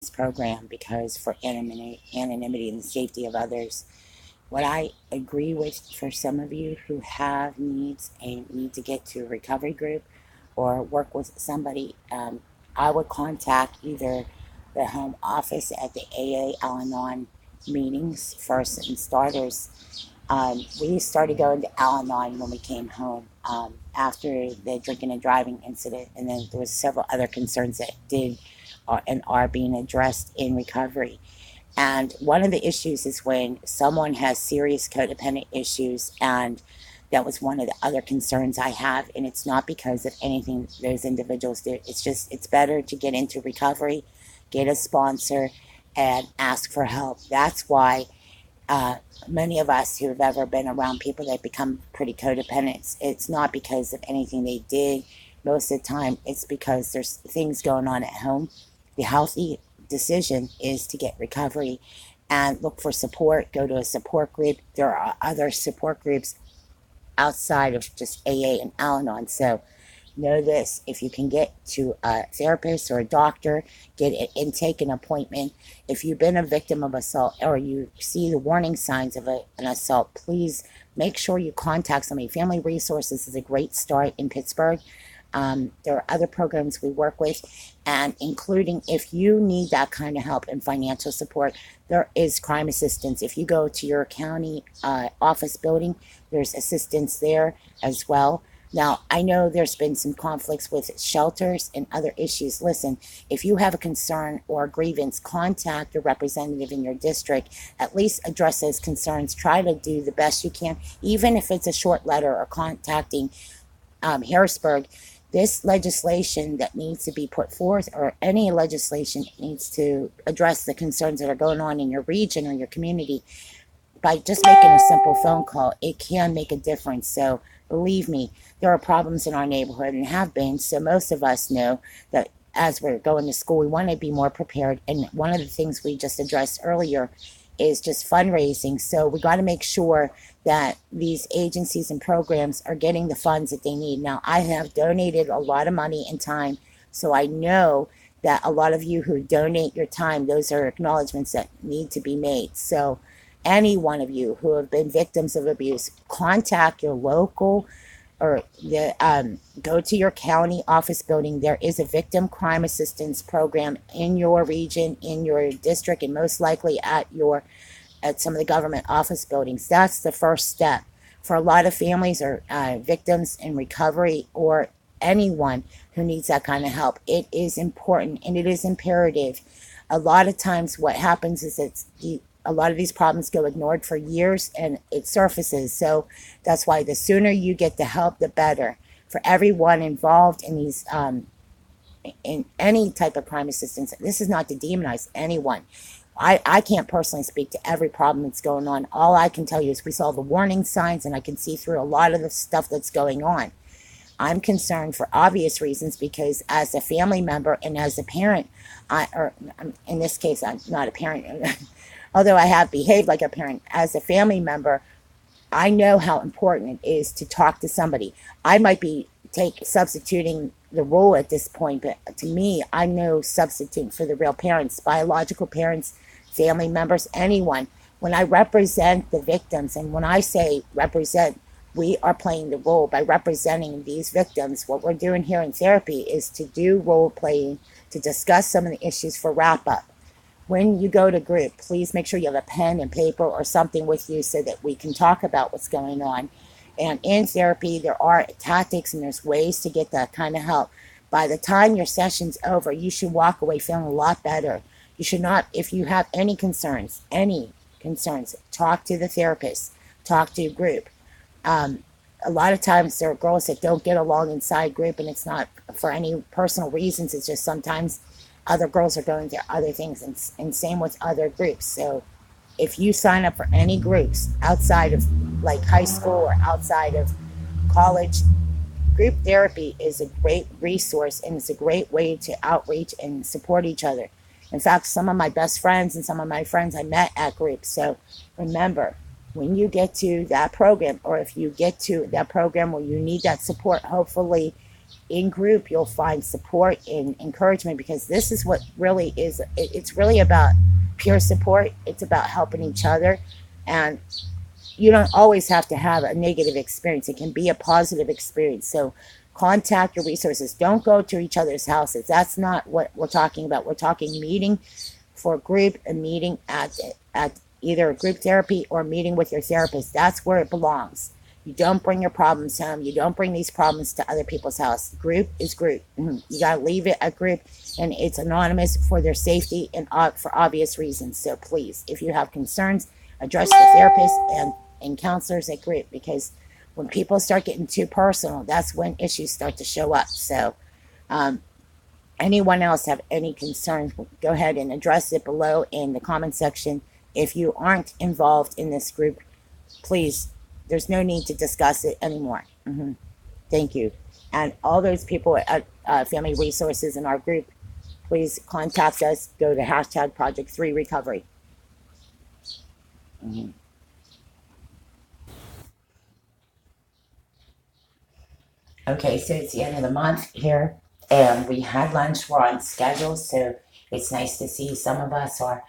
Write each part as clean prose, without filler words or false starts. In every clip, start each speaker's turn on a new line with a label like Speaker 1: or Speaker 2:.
Speaker 1: this program because for anonymity and the safety of others. What I agree with for some of you who have needs and need to get to a recovery group or work with somebody, I would contact either the home office at the AA Al Anon meetings first and starters. We started going to Al Anon when we came home after the drinking and driving incident, and then there was several other concerns that did and are being addressed in recovery. And one of the issues is when someone has serious codependent issues, and that was one of the other concerns I have. And it's not because of anything those individuals do. It's just, it's better to get into recovery, get a sponsor, and ask for help. That's why uh, many of us who have ever been around people that become pretty codependent, it's not because of anything they did. Most of the time, it's because there's things going on at home. The healthy decision is to get recovery and look for support. Go to a support group. There are other support groups outside of just AA and Al Anon. So know this: if you can get to a therapist or a doctor, get an intake, an appointment. If you've been a victim of assault or you see the warning signs of an assault, please make sure you contact somebody. Family Resources is a great start in Pittsburgh. There are other programs we work with, and including if you need that kind of help and financial support, there is crime assistance. If you go to your county office building, there's assistance there as well. Now, I know there's been some conflicts with shelters and other issues. Listen, if you have a concern or a grievance, contact a representative in your district. At least address those concerns. Try to do the best you can, even if it's a short letter or contacting Harrisburg. This legislation that needs to be put forth, or any legislation needs to address the concerns that are going on in your region or your community, by just making a simple phone call, it can make a difference. So believe me, there are problems in our neighborhood and have been. So most of us know that as we're going to school, we want to be more prepared. And one of the things we just addressed earlier is just fundraising. So we got to make sure that these agencies and programs are getting the funds that they need. Now, I have donated a lot of money and time, so I know that a lot of you who donate your time, those are acknowledgments that need to be made. So any one of you who have been victims of abuse, contact your local or go to your county office building. There is a victim crime assistance program in your region, in your district, and most likely at some of the government office buildings. That's the first step for a lot of families or victims in recovery, or anyone who needs that kind of help. It is important and it is imperative. A lot of times what happens is a lot of these problems go ignored for years and it surfaces. So that's why the sooner you get the help, the better for everyone involved in these in any type of crime assistance. This is not to demonize anyone. I can't personally speak to every problem that's going on. All I can tell you is we saw the warning signs, and I can see through a lot of the stuff that's going on. I'm concerned for obvious reasons because as a family member and as a parent, or in this case, I'm not a parent, although I have behaved like a parent. As a family member, I know how important it is to talk to somebody. I might be substituting the role at this point, but to me, I'm no substitute for the real parents, biological parents, family members, anyone. When I represent the victims, and when I say represent, we are playing the role by representing these victims. What we're doing here in therapy is to do role playing, to discuss some of the issues for wrap up. When you go to group, please make sure you have a pen and paper or something with you so that we can talk about what's going on. And in therapy, there are tactics and there's ways to get that kind of help. By the time your session's over, you should walk away feeling a lot better. You should not, if you have any concerns, talk to the therapist, talk to a group. A lot of times there are girls that don't get along inside group, and it's not for any personal reasons. It's just sometimes other girls are going through other things, and same with other groups. So if you sign up for any groups outside of like high school or outside of college, group therapy is a great resource, and it's a great way to outreach and support each other. In fact, some of my best friends and some of my friends I met at groups. So remember, when you get to that program, or if you get to that program where you need that support, hopefully in group you'll find support and encouragement, because this is what really is, it's really about peer support. It's about helping each other. And you don't always have to have a negative experience. It can be a positive experience. So contact your resources. Don't go to each other's houses. That's not what we're talking about. We're talking meeting for a group, a meeting at either a group therapy or a meeting with your therapist. That's where it belongs. You don't bring your problems home. You don't bring these problems to other people's house. Group is group. You got to leave it at group, and it's anonymous for their safety and for obvious reasons. So please, if you have concerns, address the therapist and counselors at group, because when people start getting too personal, that's when issues start to show up. So anyone else have any concerns, go ahead and address it below in the comment section. If you aren't involved in this group, please, there's no need to discuss it anymore. Thank you. And all those people at Family Resources in our group, please contact us. Go to hashtag Project 3 Recovery. Okay, so it's the end of the month here, and we had lunch. We're on schedule, so it's nice to see some of us are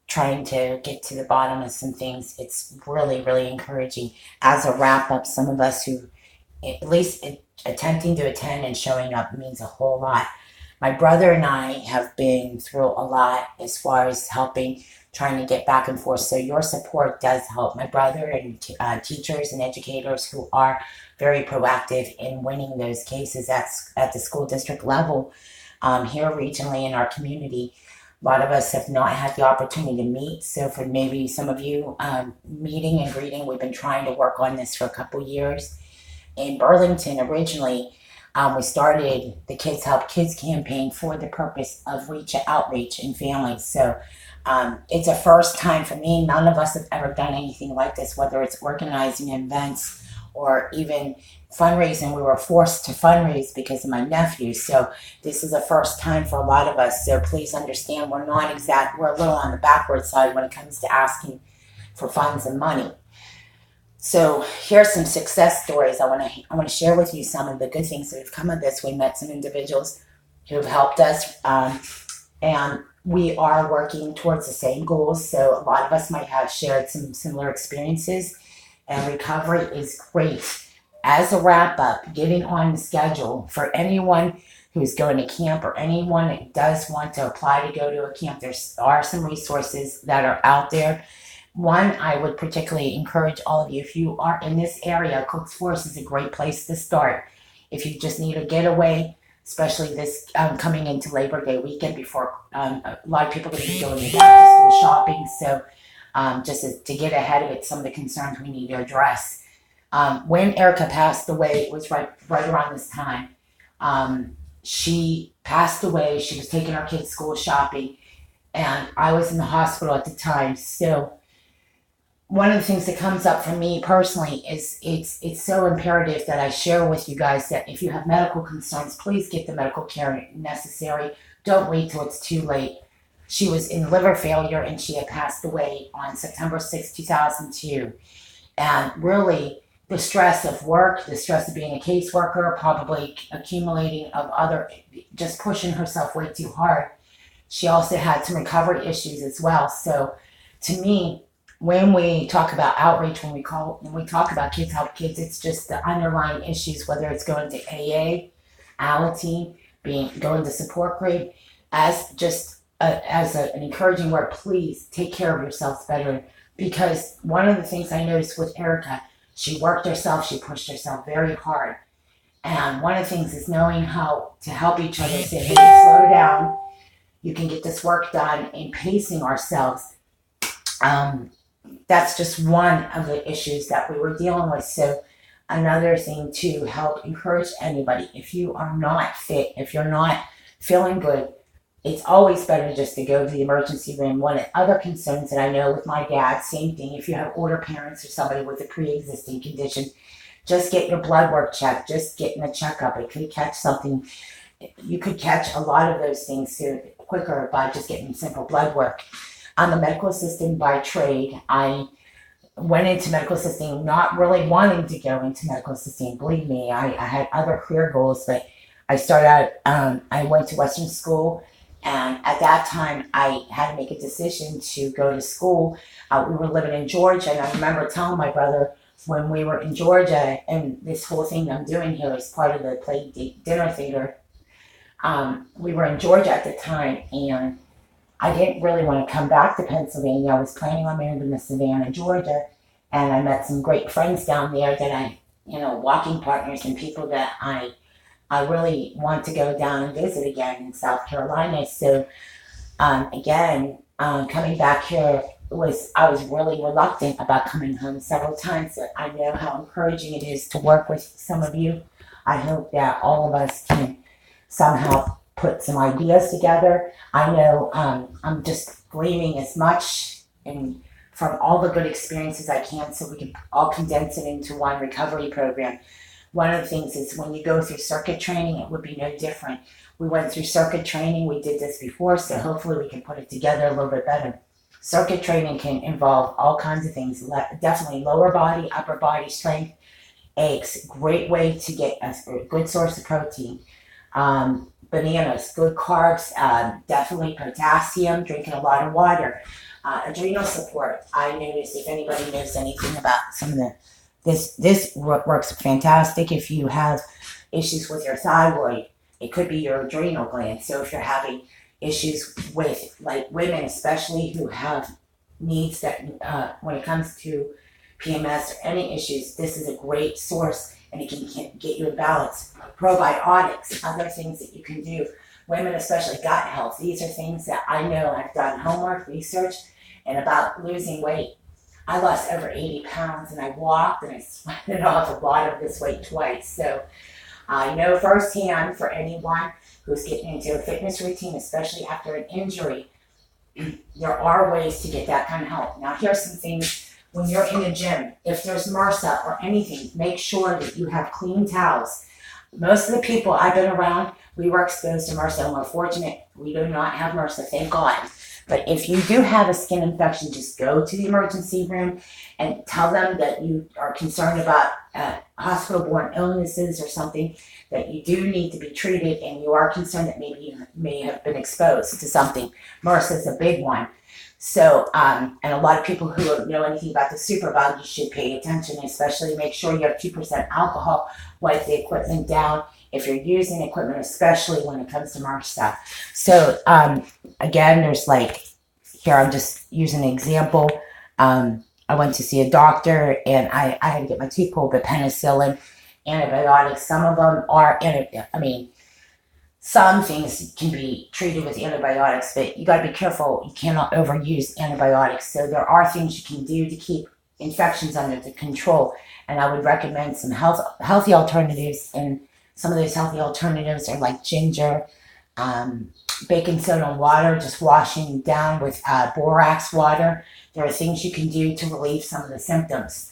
Speaker 1: trying to get to the bottom of some things. It's really, really encouraging. As a wrap up, some of us who at least attempting to attend and showing up means a whole lot. My brother and I have been through a lot as far as helping, trying to get back and forth. So your support does help. My brother and teachers and educators who are very proactive in winning those cases at the school district level here regionally in our community. A lot of us have not had the opportunity to meet. So for maybe some of you, meeting and greeting, we've been trying to work on this for a couple years. In Burlington, originally, we started the Kids Help Kids campaign for the purpose of outreach in families. So it's a first time for me. None of us have ever done anything like this, whether it's organizing events or even fundraising. We were forced to fundraise because of my nephew. So this is a first time for a lot of us. So please understand, we're a little on the backward side when it comes to asking for funds and money. So here's some success stories. I want to share with you some of the good things that have come of this. We met some individuals who have helped us, and we are working towards the same goals. So a lot of us might have shared some similar experiences, and recovery is great. As a wrap up, getting on the schedule for anyone who's going to camp or anyone that does want to apply to go to a camp, there are some resources that are out there. One, I would particularly encourage all of you, if you are in this area, Cook's Forest is a great place to start. If you just need a getaway, especially this coming into Labor Day weekend before a lot of people are going to be going to back to school shopping. So just to get ahead of it, some of the concerns we need to address. When Erica passed away, it was right around this time. She passed away. She was taking our kids school shopping, and I was in the hospital at the time. So one of the things that comes up for me personally is it's so imperative that I share with you guys that if you have medical concerns, please get the medical care necessary. Don't wait till it's too late. She was in liver failure, and she had passed away on September 6, 2002. And really, the stress of work, the stress of being a caseworker, probably accumulating of just pushing herself way too hard. She also had some recovery issues as well. So to me, when we talk about outreach, when we talk about Kids Help Kids, it's just the underlying issues, whether it's going to AA, Alateen, going to support group, as an encouraging word. Please take care of yourselves better, because one of the things I noticed with Erica, she worked herself, she pushed herself very hard, and one of the things is knowing how to help each other. Say, hey, slow down. You can get this work done, and pacing ourselves. That's just one of the issues that we were dealing with. So another thing to help encourage anybody, if you are not fit, if you're not feeling good, it's always better just to go to the emergency room. One of the other concerns that I know with my dad, same thing, if you have older parents or somebody with a pre-existing condition, just get your blood work checked, just getting a checkup. It could catch something. You could catch a lot of those things quicker by just getting simple blood work. I'm a medical assistant by trade. I went into medical assisting, not really wanting to go into medical assisting. Believe me, I had other career goals, but I started out, I went to Western school, and at that time, I had to make a decision to go to school. We were living in Georgia, and I remember telling my brother when we were in Georgia, and this whole thing I'm doing here is part of the play dinner theater. We were in Georgia at the time, and I didn't really want to come back to Pennsylvania. I was planning on moving to Savannah, Georgia, and I met some great friends down there that walking partners and people that I really want to go down and visit again in South Carolina. So again, coming back here I was really reluctant about coming home several times. But I know how encouraging it is to work with some of you. I hope that all of us can somehow put some ideas together. I know I'm just gleaning as much and from all the good experiences I can so we can all condense it into one recovery program. One of the things is when you go through circuit training, it would be no different. We went through circuit training, we did this before, so hopefully we can put it together a little bit better. Circuit training can involve all kinds of things, definitely lower body, upper body strength, eggs, great way to get a good source of protein. Bananas, good carbs, definitely potassium, drinking a lot of water. Adrenal support. I noticed if anybody knows anything about some of this works fantastic if you have issues with your thyroid. It could be your adrenal gland. So if you're having issues with, like women especially who have needs that when it comes to PMS or any issues, this is a great source and it can get you in balance. Probiotics, other things that you can do. Women especially gut health. These are things that I know I've done homework, research, and about losing weight. I lost over 80 pounds and I walked and I sweated off a lot of this weight twice. So I know firsthand for anyone who's getting into a fitness routine, especially after an injury, there are ways to get that kind of help. Now here's some things. When you're in the gym, if there's MRSA or anything, make sure that you have clean towels. Most of the people I've been around, we were exposed to MRSA and we're fortunate we do not have MRSA, thank God. But if you do have a skin infection, just go to the emergency room and tell them that you are concerned about hospital-borne illnesses or something, that you do need to be treated and you are concerned that maybe you may have been exposed to something. MRSA is a big one. So, and a lot of people who don't know anything about the superbug, you should pay attention, especially make sure you have 2% alcohol, wipe the equipment down if you're using equipment, especially when it comes to MRSA. So, again, there's here I'm just using an example. I went to see a doctor and I had to get my teeth pulled, but penicillin, antibiotics, some of them are, some things can be treated with antibiotics, but you got to be careful. You cannot overuse antibiotics. So there are things you can do to keep infections under the control. And I would recommend some healthy alternatives. And some of those healthy alternatives are like ginger, baking soda and water, just washing down with borax water. There are things you can do to relieve some of the symptoms.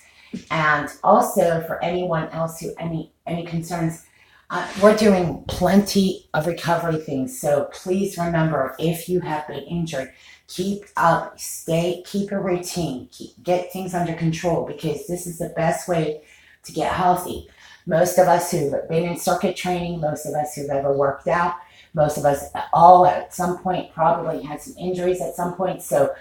Speaker 1: And also for anyone else who any concerns, we're doing plenty of recovery things. So please remember, if you have been injured, keep a routine, get things under control, because this is the best way to get healthy. Most of us who've been in circuit training, most of us who've ever worked out, most of us all at some point probably had some injuries at some point. So,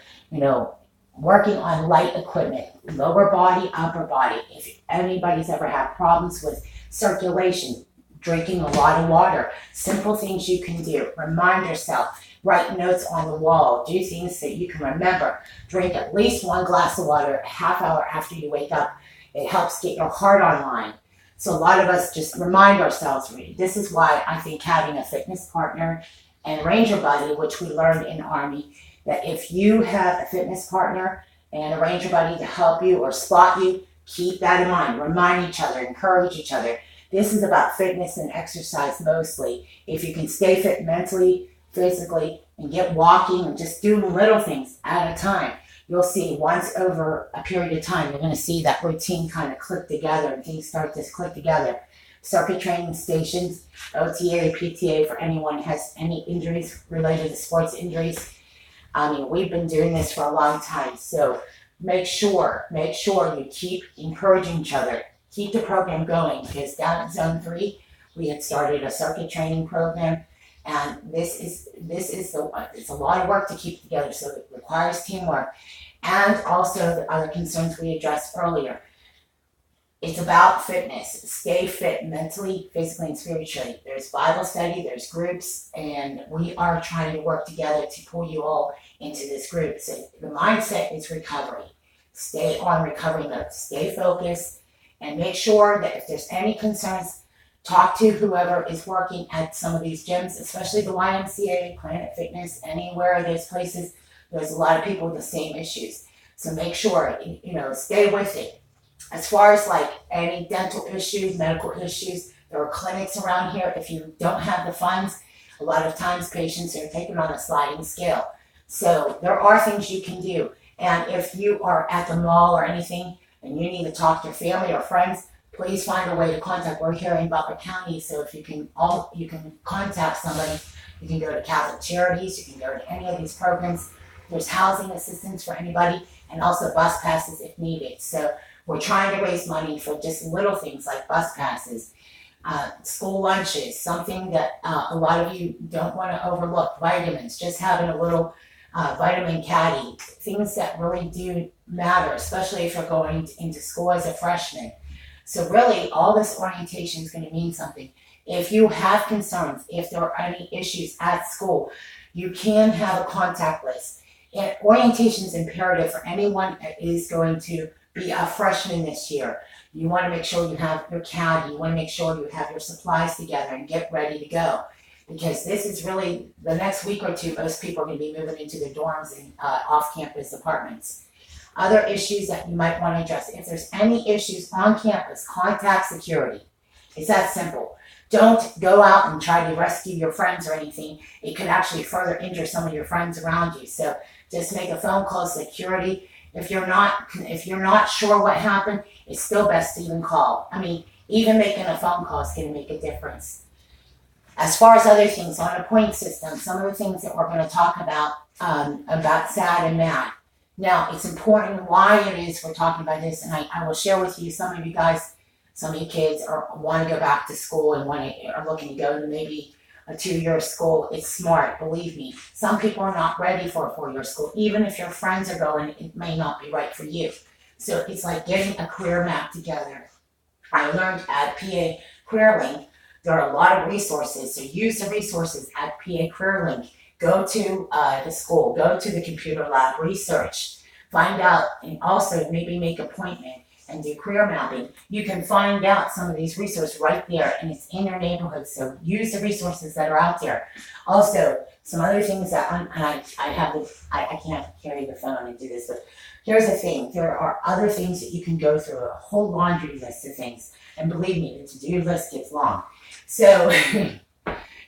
Speaker 1: working on light equipment, lower body, upper body. If anybody's ever had problems with circulation, drinking a lot of water, simple things you can do. Remind yourself, write notes on the wall, do things that you can remember. Drink at least 1 glass of water a half hour after you wake up. It helps get your heart online. So a lot of us just remind ourselves, this is why I think having a fitness partner and ranger buddy, which we learned in Army, that if you have a fitness partner and a ranger buddy to help you or spot you, keep that in mind. Remind each other, encourage each other. This is about fitness and exercise mostly. If you can stay fit mentally, physically, and get walking and just doing little things at a time, you'll see once over a period of time, you're going to see that routine kind of click together and things start to click together. Circuit training stations, OTA, PTA for anyone who has any injuries related to sports injuries. We've been doing this for a long time. So make sure you keep encouraging each other. Keep the program going, because down at Zone 3, we had started a circuit training program, and it's a lot of work to keep together, so it requires teamwork. And also the other concerns we addressed earlier. It's about fitness. Stay fit mentally, physically, and spiritually. There's Bible study, there's groups, and we are trying to work together to pull you all into this group. So the mindset is recovery. Stay on recovery mode. Stay focused, and make sure that if there's any concerns, talk to whoever is working at some of these gyms, especially the YMCA, Planet Fitness, anywhere there's places. There's a lot of people with the same issues. So make sure, stay with it. As far as like any dental issues, medical issues, there are clinics around here. If you don't have the funds, a lot of times patients are taken on a sliding scale. So there are things you can do. And if you are at the mall or anything and you need to talk to your family or friends, please find a way to contact. We're here in Butler County, so if you can contact somebody. You can go to Catholic Charities, you can go to any of these programs. There's housing assistance for anybody, and also bus passes if needed. So we're trying to raise money for just little things like bus passes, school lunches, something that a lot of you don't want to overlook, vitamins, just having a little vitamin caddy, things that really do matter, especially if you're going into school as a freshman. So really, all this orientation is going to mean something. If you have concerns, if there are any issues at school, you can have a contact list. And orientation is imperative for anyone that is going to be a freshman this year. You want to make sure you have your caddy. You want to make sure you have your supplies together and get ready to go. Because this is really, the next week or two, most people are going to be moving into their dorms and off-campus apartments. Other issues that you might want to address. If there's any issues on campus, contact security. It's that simple. Don't go out and try to rescue your friends or anything. It could actually further injure some of your friends around you. So just make a phone call to security. If you're not sure what happened, it's still best to even call. I mean, even making a phone call is going to make a difference. As far as other things on a point system, some of the things that we're going to talk about S.A.D.D and MA.D.D. Now, it's important why it is we're talking about this, and I will share with you, some of you guys, some of you kids want to go back to school and are looking to go to maybe a 2-year school. It's smart, believe me. Some people are not ready for a 4-year school. Even if your friends are going, it may not be right for you. So it's like getting a career map together. I learned at PA CareerLink, there are a lot of resources. So use the resources at PA CareerLink. Go to the school, go to the computer lab, research, find out, and also maybe make an appointment and do career mapping. You can find out some of these resources right there, and it's in your neighborhood. So use the resources that are out there. Also, some other things that I can't carry the phone and do this, but here's the thing. There are other things that you can go through, a whole laundry list of things. And believe me, the to-do list gets long. So,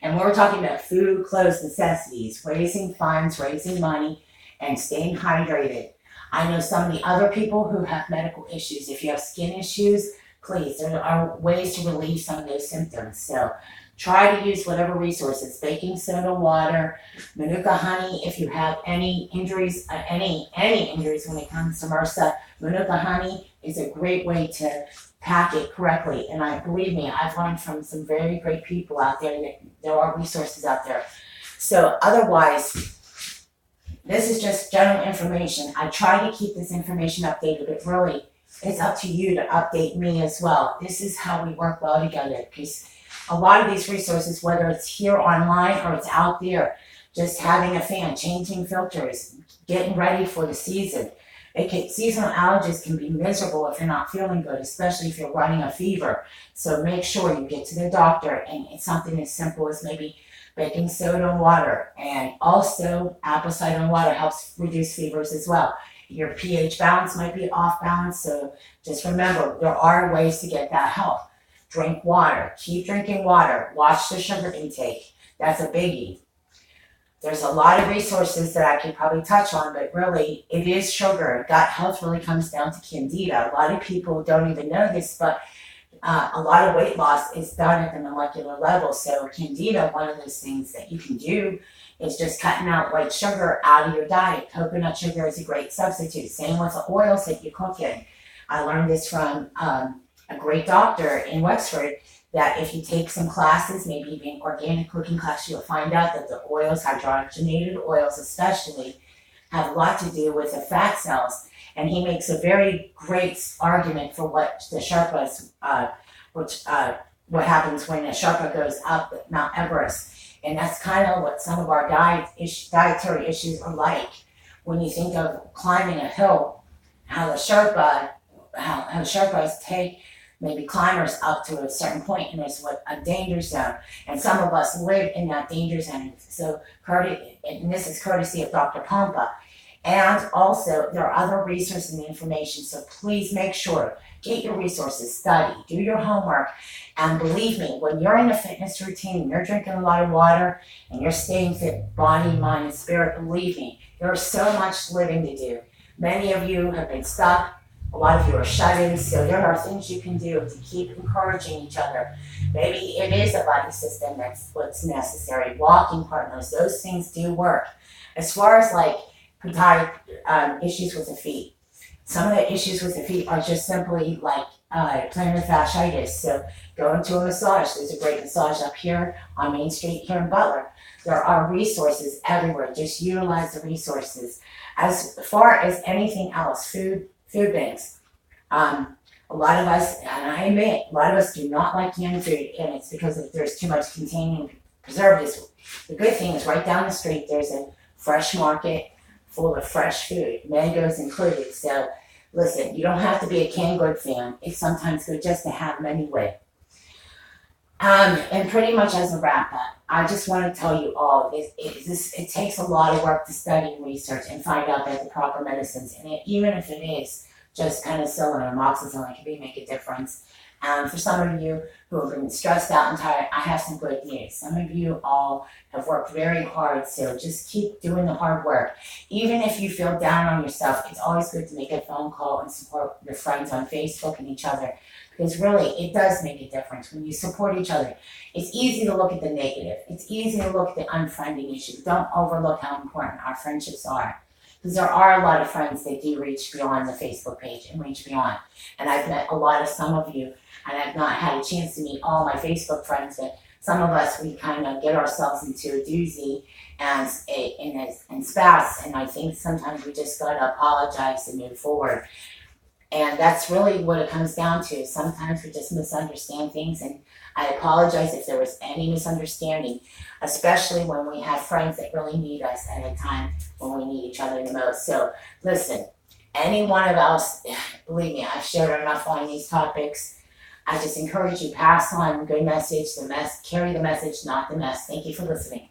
Speaker 1: and we're talking about food, clothes, necessities, raising funds, raising money, and staying hydrated. I know some of the other people who have medical issues. If you have skin issues, please, there are ways to relieve some of those symptoms. So try to use whatever resources, baking soda, water, Manuka honey. If you have any injuries, any injuries when it comes to MRSA, Manuka honey is a great way to pack it correctly. And believe me, I've learned from some very great people out there that there are resources out there. So otherwise, this is just general information. I try to keep this information updated, but really, it's up to you to update me as well. This is how we work well together, because a lot of these resources, whether it's here online or it's out there, just having a fan, changing filters, getting ready for the season. Seasonal allergies can be miserable if you're not feeling good, especially if you're running a fever. So make sure you get to the doctor, and it's something as simple as maybe baking soda and water. And also, apple cider and water helps reduce fevers as well. Your pH balance might be off balance, so just remember, there are ways to get that help. Drink water. Keep drinking water. Watch the sugar intake. That's a biggie. There's a lot of resources that I could probably touch on, but really, it is sugar. Gut health really comes down to candida. A lot of people don't even know this, but a lot of weight loss is done at the molecular level. So candida, one of those things that you can do is just cutting out white sugar out of your diet. Coconut sugar is a great substitute. Same with the oils that you cook in. I learned this from a great doctor in Wexford, that if you take some classes, maybe even organic cooking class, you'll find out that the oils, hydrogenated oils especially, have a lot to do with the fat cells. And he makes a very great argument for what the Sherpas, what happens when a Sherpa goes up Mount Everest. And that's kind of what some of our dietary issues are like. When you think of climbing a hill, how the Sherpas take maybe climbers up to a certain point, and there's a danger zone. And some of us live in that danger zone. So, and this is courtesy of Dr. Pompa. And also, there are other resources and information, so please make sure, get your resources, study, do your homework, and believe me, when you're in a fitness routine, you're drinking a lot of water, and you're staying fit, body, mind, and spirit, believe me, there's so much living to do. Many of you have been stuck, a lot of you are shut-in, so there are things you can do to keep encouraging each other. Maybe it is a buddy system that's what's necessary, walking partners, those things do work. As far as like issues with the feet. Some of the issues with the feet are just simply like plantar fasciitis. So go into a massage. There's a great massage up here on Main Street here in Butler. There are resources everywhere. Just utilize the resources. As far as anything else, food banks. A lot of us, and I admit, a lot of us do not like canned food, and it's because there's too much containing preservatives. The good thing is right down the street there's a fresh market full of fresh food, mangoes included. So listen, you don't have to be a canned good fan. It's sometimes good just to have them anyway. And pretty much as a wrap up, I just want to tell you all, it takes a lot of work to study and research and find out that the proper medicines, and even if it is just penicillin or amoxicillin, it can make a difference. For some of you who have been stressed out and tired, I have some good news. Some of you all have worked very hard, so just keep doing the hard work. Even if you feel down on yourself, it's always good to make a phone call and support your friends on Facebook and each other, because really, it does make a difference when you support each other. It's easy to look at the negative. It's easy to look at the unfriending issue. Don't overlook how important our friendships are. Because there are a lot of friends that do reach beyond the Facebook page and reach beyond. And I've met some of you, and I've not had a chance to meet all my Facebook friends, but some of us, we kind of get ourselves into a doozy and spats, and I think sometimes we just got to apologize and move forward. And that's really what it comes down to. Sometimes we just misunderstand things, and I apologize if there was any misunderstanding, especially when we have friends that really need us at a time when we need each other the most. So listen, any one of us, believe me, I've shared enough on these topics. I just encourage you, pass on good message, carry the message, not the mess. Thank you for listening.